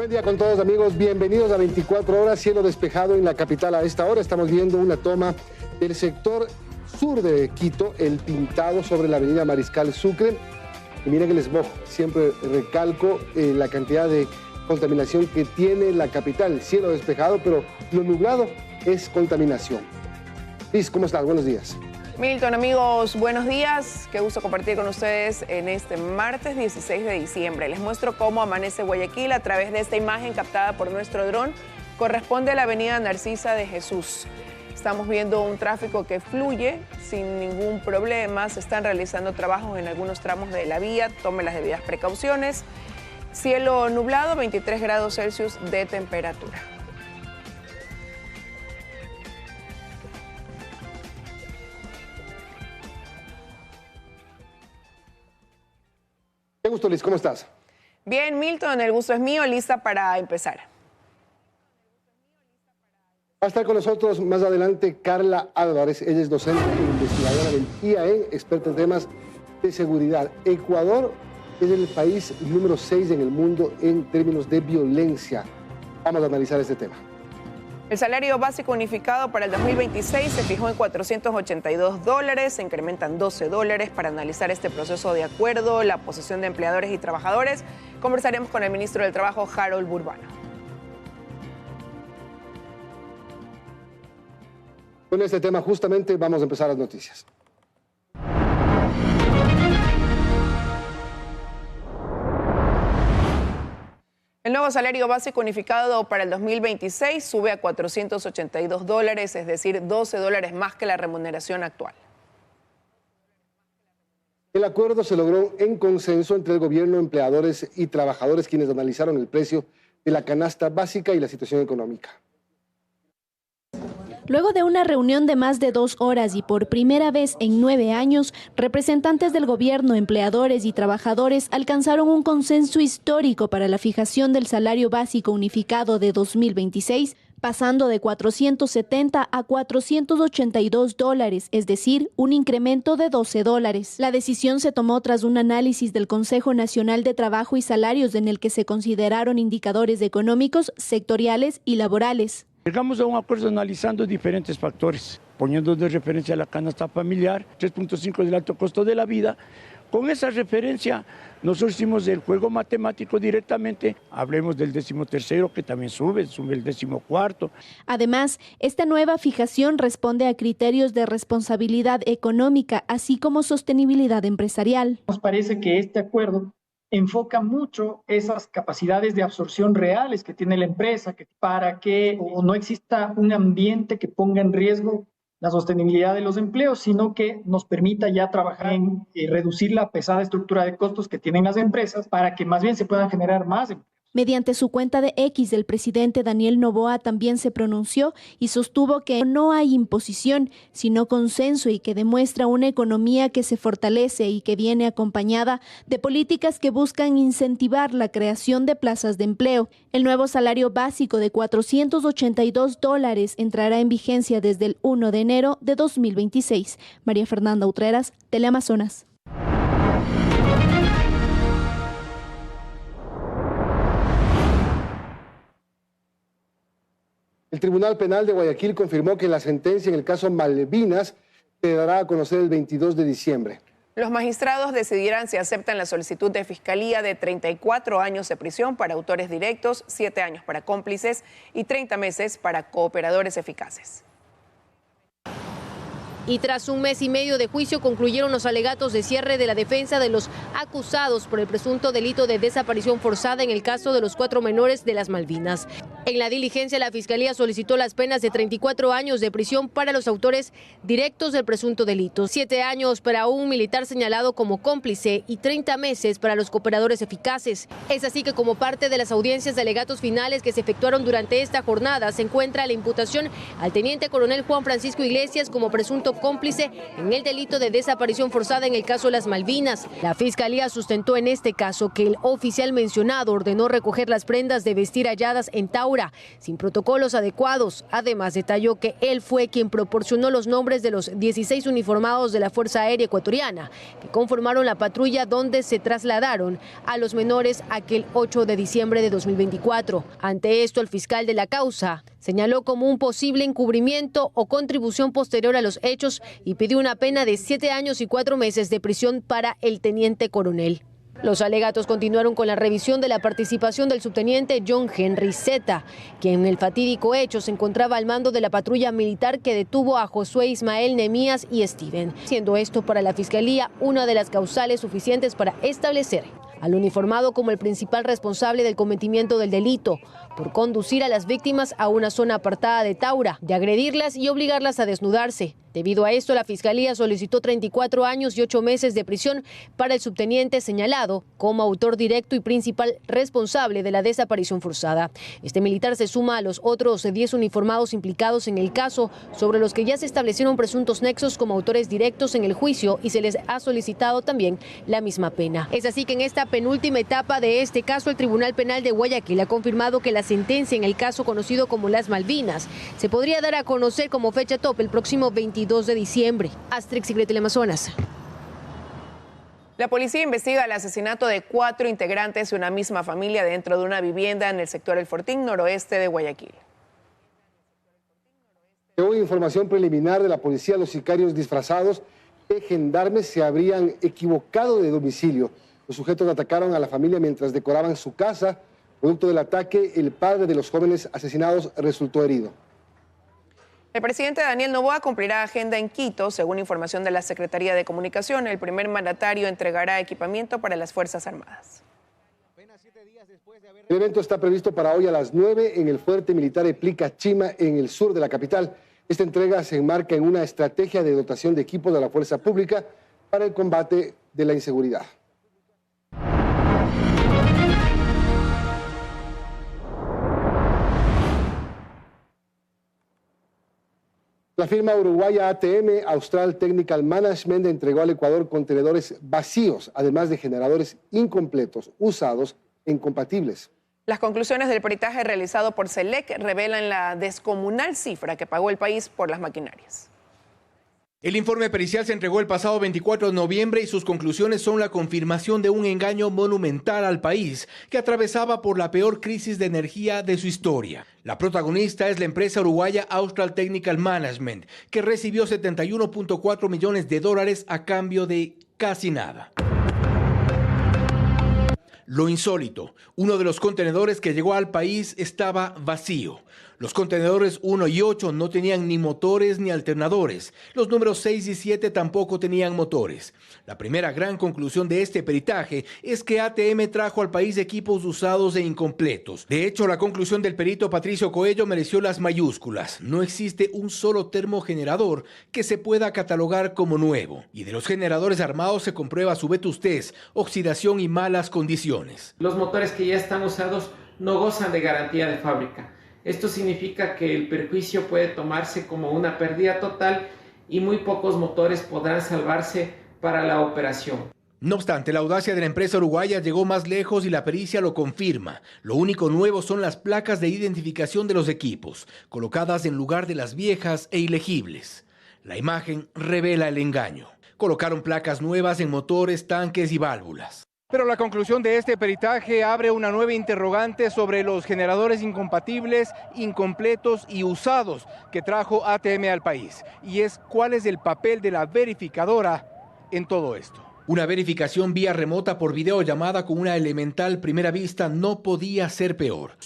Buen día con todos, amigos. Bienvenidos a 24 horas. Cielo despejado en la capital a esta hora. Estamos viendo una toma del sector sur de Quito, el Pintado, sobre la avenida Mariscal Sucre. Y miren el smog. Siempre recalco la cantidad de contaminación que tiene la capital. Cielo despejado, pero lo nublado es contaminación. Liz, ¿cómo estás? Buenos días. Milton, amigos, buenos días. Qué gusto compartir con ustedes en este martes 16 de diciembre. Les muestro cómo amanece Guayaquil a través de esta imagen captada por nuestro dron. Corresponde a la avenida Narcisa de Jesús. Estamos viendo un tráfico que fluye sin ningún problema. Se están realizando trabajos en algunos tramos de la vía. Tome las debidas precauciones. Cielo nublado, 23 grados Celsius de temperatura. Qué gusto, Liz. ¿Cómo estás? Bien, Milton, el gusto es mío. Lista para empezar. Va a estar con nosotros más adelante Carla Álvarez. Ella es docente e investigadora del IAE, experta en temas de seguridad. Ecuador es el país número 6 en el mundo en términos de violencia. Vamos a analizar este tema. El salario básico unificado para el 2026 se fijó en $482, se incrementan $12. Para analizar este proceso de acuerdo, la posición de empleadores y trabajadores, conversaremos con el ministro del Trabajo, Harold Burbano. Con este tema justamente vamos a empezar las noticias. El nuevo salario básico unificado para el 2026 sube a $482, es decir, $12 más que la remuneración actual. El acuerdo se logró en consenso entre el gobierno, empleadores y trabajadores, quienes analizaron el precio de la canasta básica y la situación económica. Luego de una reunión de más de 2 horas y por primera vez en 9 años, representantes del gobierno, empleadores y trabajadores alcanzaron un consenso histórico para la fijación del salario básico unificado de 2026, pasando de $470 a $482, es decir, un incremento de $12. La decisión se tomó tras un análisis del Consejo Nacional de Trabajo y Salarios en el que se consideraron indicadores económicos, sectoriales y laborales. Llegamos a un acuerdo analizando diferentes factores, poniendo de referencia la canasta familiar, 3.5 del alto costo de la vida. Con esa referencia, nosotros hicimos el juego matemático directamente. Hablemos del 13º, que también sube el 14º. Además, esta nueva fijación responde a criterios de responsabilidad económica, así como sostenibilidad empresarial. Nos parece que este acuerdo enfoca mucho esas capacidades de absorción reales que tiene la empresa para que no exista un ambiente que ponga en riesgo la sostenibilidad de los empleos, sino que nos permita ya trabajar en reducir la pesada estructura de costos que tienen las empresas para que más bien se puedan generar más empleos. Mediante su cuenta de X, el presidente Daniel Noboa también se pronunció y sostuvo que no hay imposición, sino consenso y que demuestra una economía que se fortalece y que viene acompañada de políticas que buscan incentivar la creación de plazas de empleo. El nuevo salario básico de $482 entrará en vigencia desde el 1 de enero de 2026. María Fernanda Utreras, Teleamazonas. El Tribunal Penal de Guayaquil confirmó que la sentencia en el caso Malvinas se dará a conocer el 22 de diciembre. Los magistrados decidirán si aceptan la solicitud de fiscalía de 34 años de prisión para autores directos, 7 años para cómplices y 30 meses para cooperadores eficaces. Y tras un mes y medio de juicio concluyeron los alegatos de cierre de la defensa de los acusados por el presunto delito de desaparición forzada en el caso de los 4 menores de las Malvinas. En la diligencia, la Fiscalía solicitó las penas de 34 años de prisión para los autores directos del presunto delito, 7 años para un militar señalado como cómplice y 30 meses para los cooperadores eficaces. Es así que como parte de las audiencias de alegatos finales que se efectuaron durante esta jornada, se encuentra la imputación al teniente coronel Juan Francisco Iglesias como presunto sido cómplice en el delito de desaparición forzada en el caso de las Malvinas. La Fiscalía sustentó en este caso que el oficial mencionado ordenó recoger las prendas de vestir halladas en Taura sin protocolos adecuados. Además, detalló que él fue quien proporcionó los nombres de los 16 uniformados de la Fuerza Aérea Ecuatoriana que conformaron la patrulla donde se trasladaron a los menores aquel 8 de diciembre de 2024. Ante esto, el fiscal de la causa señaló como un posible encubrimiento o contribución posterior a los hechos y pidió una pena de 7 años y 4 meses de prisión para el teniente coronel. Los alegatos continuaron con la revisión de la participación del subteniente John Henry Zeta, quien en el fatídico hecho se encontraba al mando de la patrulla militar que detuvo a Josué Ismael Nemías y Steven, siendo esto para la Fiscalía una de las causales suficientes para establecer al uniformado como el principal responsable del cometimiento del delito, por conducir a las víctimas a una zona apartada de Taura, de agredirlas y obligarlas a desnudarse. Debido a esto, la Fiscalía solicitó 34 años y 8 meses de prisión para el subteniente señalado como autor directo y principal responsable de la desaparición forzada. Este militar se suma a los otros 10 uniformados implicados en el caso, sobre los que ya se establecieron presuntos nexos como autores directos en el juicio y se les ha solicitado también la misma pena. Es así que en esta penúltima etapa de este caso, el Tribunal Penal de Guayaquil ha confirmado que la sentencia en el caso conocido como las Malvinas se podría dar a conocer como fecha tope el próximo 22 de diciembre. Astrix y Teleamazonas. La policía investiga el asesinato de 4 integrantes de una misma familia dentro de una vivienda en el sector El Fortín, noroeste de Guayaquil. Según información preliminar de la policía, los sicarios disfrazados de gendarmes se habrían equivocado de domicilio. Los sujetos atacaron a la familia mientras decoraban su casa. Producto del ataque, el padre de los jóvenes asesinados resultó herido. El presidente Daniel Noboa cumplirá agenda en Quito. Según información de la Secretaría de Comunicación, el primer mandatario entregará equipamiento para las Fuerzas Armadas. El evento está previsto para hoy a las 9 en el Fuerte Militar Eplica Chima, en el sur de la capital. Esta entrega se enmarca en una estrategia de dotación de equipos de la fuerza pública para el combate de la inseguridad. La firma uruguaya ATM, Austral Technical Management, entregó al Ecuador contenedores vacíos, además de generadores incompletos, usados e incompatibles. Las conclusiones del peritaje realizado por SELEC revelan la descomunal cifra que pagó el país por las maquinarias. El informe pericial se entregó el pasado 24 de noviembre y sus conclusiones son la confirmación de un engaño monumental al país que atravesaba por la peor crisis de energía de su historia. La protagonista es la empresa uruguaya Austral Technical Management, que recibió 71.4 millones de dólares a cambio de casi nada. Lo insólito, uno de los contenedores que llegó al país estaba vacío. Los contenedores 1 y 8 no tenían ni motores ni alternadores. Los números 6 y 7 tampoco tenían motores. La primera gran conclusión de este peritaje es que ATM trajo al país equipos usados e incompletos. De hecho, la conclusión del perito Patricio Coello mereció las mayúsculas. No existe un solo termogenerador que se pueda catalogar como nuevo. Y de los generadores armados se comprueba su vetustez, oxidación y malas condiciones. Los motores que ya están usados no gozan de garantía de fábrica. Esto significa que el perjuicio puede tomarse como una pérdida total y muy pocos motores podrán salvarse para la operación. No obstante, la audacia de la empresa uruguaya llegó más lejos y la pericia lo confirma. Lo único nuevo son las placas de identificación de los equipos, colocadas en lugar de las viejas e ilegibles. La imagen revela el engaño. Colocaron placas nuevas en motores, tanques y válvulas. Pero la conclusión de este peritaje abre una nueva interrogante sobre los generadores incompatibles, incompletos y usados que trajo ATM al país. Y es cuál es el papel de la verificadora en todo esto. Una verificación vía remota por videollamada con una elemental primera vista no podía ser peor.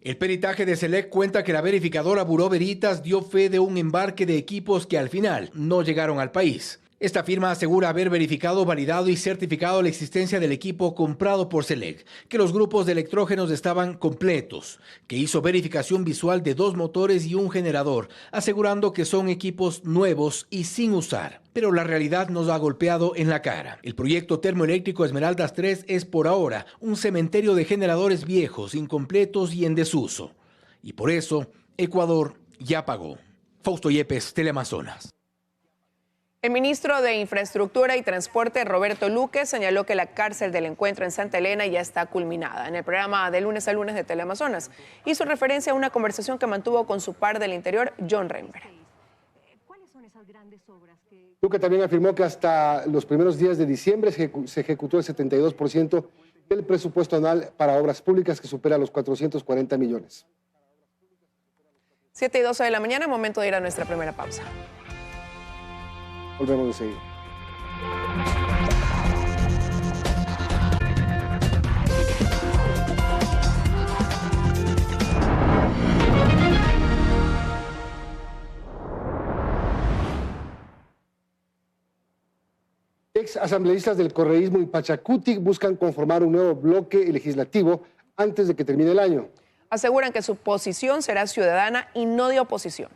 El peritaje de SELEC cuenta que la verificadora Buró Veritas dio fe de un embarque de equipos que al final no llegaron al país. Esta firma asegura haber verificado, validado y certificado la existencia del equipo comprado por Selec, que los grupos de electrógenos estaban completos, que hizo verificación visual de 2 motores y un generador, asegurando que son equipos nuevos y sin usar. Pero la realidad nos ha golpeado en la cara. El proyecto termoeléctrico Esmeraldas 3 es por ahora un cementerio de generadores viejos, incompletos y en desuso. Y por eso, Ecuador ya pagó. Fausto Yepes, Teleamazonas. El ministro de Infraestructura y Transporte, Roberto Luque, señaló que la cárcel del encuentro en Santa Elena ya está culminada. En el programa de Lunes a Lunes de Teleamazonas hizo referencia a una conversación que mantuvo con su par del Interior, John Renberg. ¿Cuáles son esas grandes obras que... Luque también afirmó que hasta los primeros días de diciembre se ejecutó el 72% del presupuesto anual para obras públicas, que supera los 440 millones. 7:12 de la mañana, momento de ir a nuestra primera pausa. Volvemos enseguida. Ex asambleístas del correísmo y Pachacutic buscan conformar un nuevo bloque legislativo antes de que termine el año. Aseguran que su posición será ciudadana y no de oposición.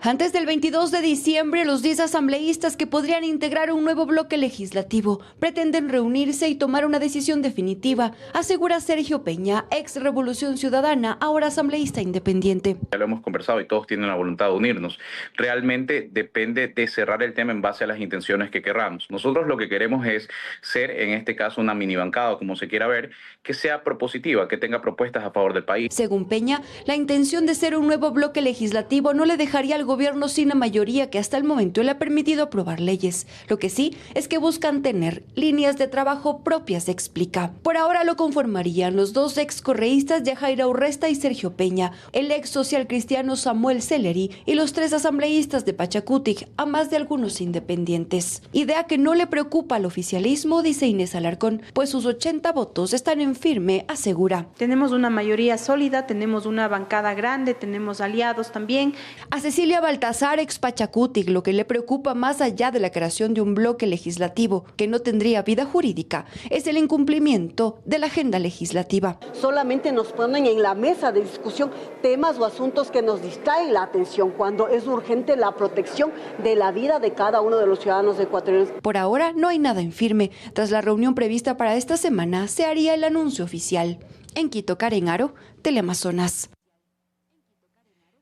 Antes del 22 de diciembre, los 10 asambleístas que podrían integrar un nuevo bloque legislativo pretenden reunirse y tomar una decisión definitiva, asegura Sergio Peña, ex Revolución Ciudadana, ahora asambleísta independiente. Ya lo hemos conversado y todos tienen la voluntad de unirnos. Realmente depende de cerrar el tema en base a las intenciones que querramos. Nosotros lo que queremos es ser, en este caso, una mini bancada, como se quiera ver, que sea propositiva, que tenga propuestas a favor del país. Según Peña, la intención de ser un nuevo bloque legislativo no le dejaría al gobierno sin la mayoría que hasta el momento le ha permitido aprobar leyes. Lo que sí es que buscan tener líneas de trabajo propias, explica. Por ahora lo conformarían los 2 ex correístas, Yajaira Urresta y Sergio Peña, el ex social cristiano Samuel Celeri y los 3 asambleístas de Pachacutic, a más de algunos independientes. Idea que no le preocupa al oficialismo, dice Inés Alarcón, pues sus 80 votos están en firme, asegura. Tenemos una mayoría sólida, tenemos una bancada grande, tenemos aliados también. A Cecilia Baltasar, ex Pachacutic, lo que le preocupa más allá de la creación de un bloque legislativo que no tendría vida jurídica es el incumplimiento de la agenda legislativa. Solamente nos ponen en la mesa de discusión temas o asuntos que nos distraen la atención cuando es urgente la protección de la vida de cada uno de los ciudadanos ecuatorianos. Por ahora no hay nada en firme. Tras la reunión prevista para esta semana se haría el anuncio oficial. En Quito, Karen Aro, Teleamazonas.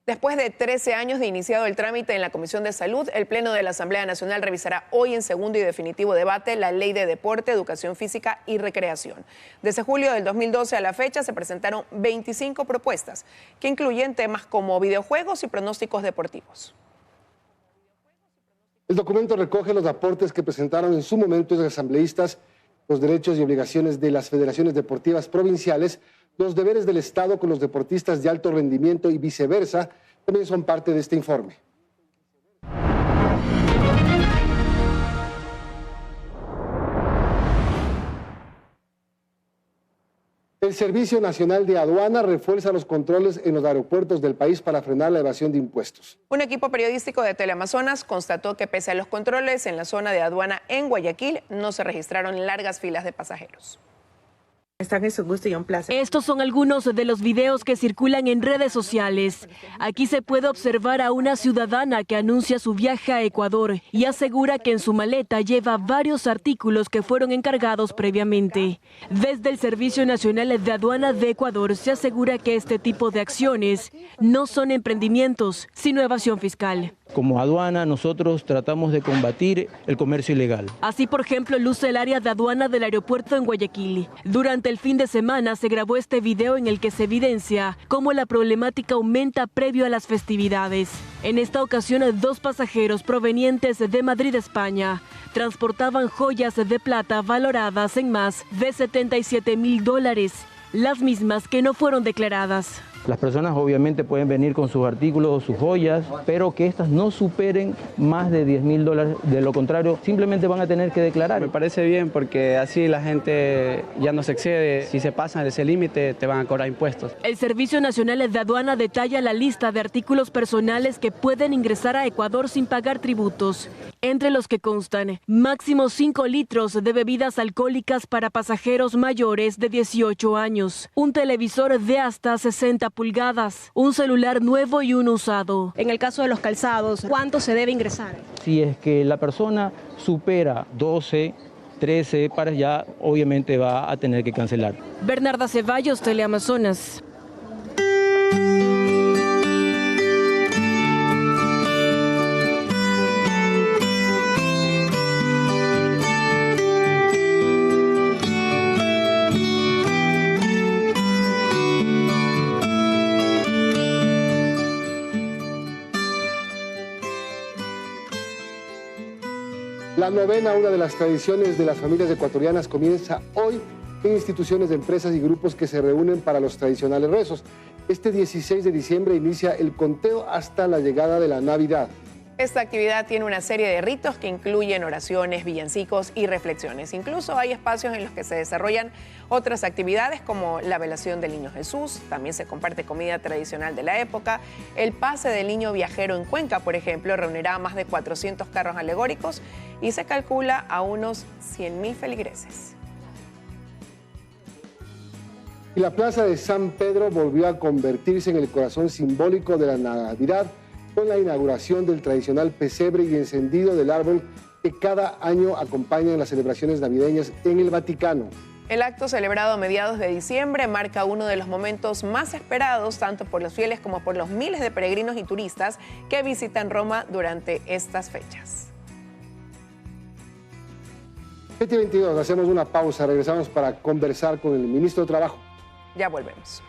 Después de 13 años de iniciado el trámite en la Comisión de Salud, el Pleno de la Asamblea Nacional revisará hoy en segundo y definitivo debate la Ley de Deporte, Educación Física y Recreación. Desde julio del 2012 a la fecha se presentaron 25 propuestas que incluyen temas como videojuegos y pronósticos deportivos. El documento recoge los aportes que presentaron en su momento los asambleístas, los derechos y obligaciones de las federaciones deportivas provinciales, los deberes del Estado con los deportistas de alto rendimiento y viceversa, también son parte de este informe. El Servicio Nacional de Aduana refuerza los controles en los aeropuertos del país para frenar la evasión de impuestos. Un equipo periodístico de Teleamazonas constató que pese a los controles en la zona de aduana en Guayaquil, no se registraron largas filas de pasajeros. Están en su gusto y un placer. Estos son algunos de los videos que circulan en redes sociales. Aquí se puede observar a una ciudadana que anuncia su viaje a Ecuador y asegura que en su maleta lleva varios artículos que fueron encargados previamente. Desde el Servicio Nacional de Aduana de Ecuador se asegura que este tipo de acciones no son emprendimientos, sino evasión fiscal. Como aduana, nosotros tratamos de combatir el comercio ilegal. Así, por ejemplo, luce el área de aduana del aeropuerto en Guayaquil. Durante el fin de semana se grabó este video en el que se evidencia cómo la problemática aumenta previo a las festividades. En esta ocasión, 2 pasajeros provenientes de Madrid, España, transportaban joyas de plata valoradas en más de $77,000, las mismas que no fueron declaradas. Las personas obviamente pueden venir con sus artículos o sus joyas, pero que estas no superen más de $10.000. De lo contrario, simplemente van a tener que declarar. Me parece bien porque así la gente ya no se excede. Si se pasan de ese límite, te van a cobrar impuestos. El Servicio Nacional de Aduana detalla la lista de artículos personales que pueden ingresar a Ecuador sin pagar tributos, entre los que constan máximo 5 litros de bebidas alcohólicas para pasajeros mayores de 18 años, un televisor de hasta 60 pulgadas, un celular nuevo y uno usado. En el caso de los calzados, ¿cuánto se debe ingresar? Si es que la persona supera 12, 13 pares, ya obviamente va a tener que cancelar. Bernarda Ceballos, Teleamazonas. La novena, una de las tradiciones de las familias ecuatorianas, comienza hoy en instituciones de empresas y grupos que se reúnen para los tradicionales rezos. Este 16 de diciembre inicia el conteo hasta la llegada de la Navidad. Esta actividad tiene una serie de ritos que incluyen oraciones, villancicos y reflexiones. Incluso hay espacios en los que se desarrollan otras actividades como la velación del Niño Jesús, también se comparte comida tradicional de la época. El pase del niño viajero en Cuenca, por ejemplo, reunirá a más de 400 carros alegóricos y se calcula a unos 100.000 feligreses. Y la plaza de San Pedro volvió a convertirse en el corazón simbólico de la Navidad, con la inauguración del tradicional pesebre y encendido del árbol que cada año acompañan las celebraciones navideñas en el Vaticano. El acto, celebrado a mediados de diciembre, marca uno de los momentos más esperados tanto por los fieles como por los miles de peregrinos y turistas que visitan Roma durante estas fechas. 7:22, hacemos una pausa, regresamos para conversar con el ministro de Trabajo. Ya volvemos.